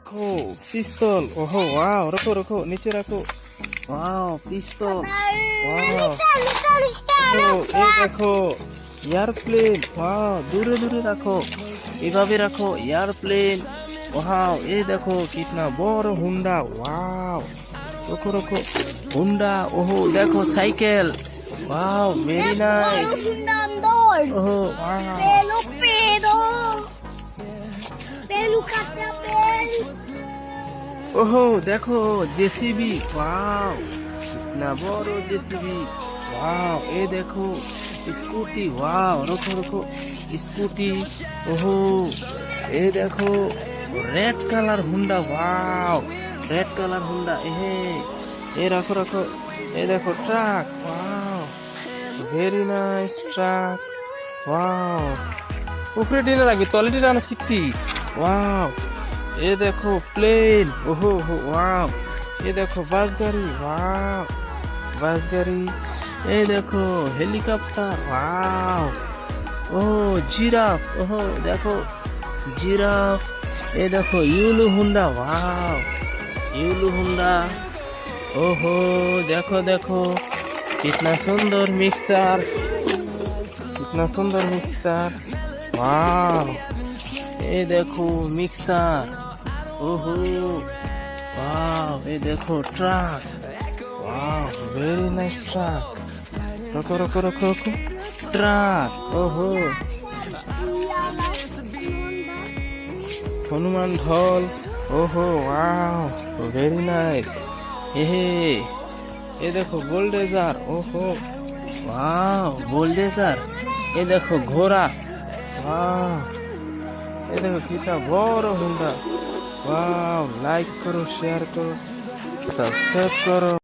দেখো পিস্তল। ওহো ওয়াও, রাখো রাখো নিচে রাখো। ওয়াও পিস্তল। ওয়াও, এই দেখো এয়ারপ্লেন। ওয়াও, দূরে দূরে রাখো, এভাবে রাখো এয়ারপ্লেন। ওয়াও, এই দেখো কিতনা বড় হুন্ডা। ওয়াও, রাখো রাখো হুন্ডা। ওহো দেখো সাইকেল। Wow, very nice. ওহো ওয়াও, ওহো দেখো জেসিবি। ওয়াও, কিতনা বড় জেসিবি। ওয়াও, এই দেখো স্কুটি। ওয়াও, রুকো রুকো স্কুটি। ওহো, এই দেখো red colour Honda. Wow, red colour Honda. এ রাখো রাখো। এই দেখো truck. Wow, very nice truck. Wow, উপরে টিনে রাখবি, তলে টিনে আনা শিখতি। ওয়াও, এ দেখো প্লেন। ওহো হো ওয়াও, এ দেখো বাস গাড়ি। ওয়াও, বাস গাড়ি। এই দেখো হেলিকপ্টার। ওয়াও, ও জিরাফ। ওহো দেখো জিরাফ। এই দেখো ইউলু হুন্ডা। Wow, ইউলু Honda. ওহো দেখো দেখো কিतना সুন্দর মিক্সার, कितना सुंदर मिक्सर। वाह, ये देखो मिक्सर। ओहो वाह, ये देखो ट्रक। वाह, वेरी नाइस ट्रक। रखो रखो रखो रखो ट्रक। ओहो, हनुमान ढोल। ओहो वाह, वेरी नाइस। ये देखो बुलडोजर। ओहो वाह, बुलडोजर। ये देखो घोड़ा। वाह, ये देखो कितना बड़ा हुंडा। वाह, लाइक करो, शेयर करो, सब्सक्राइब करो।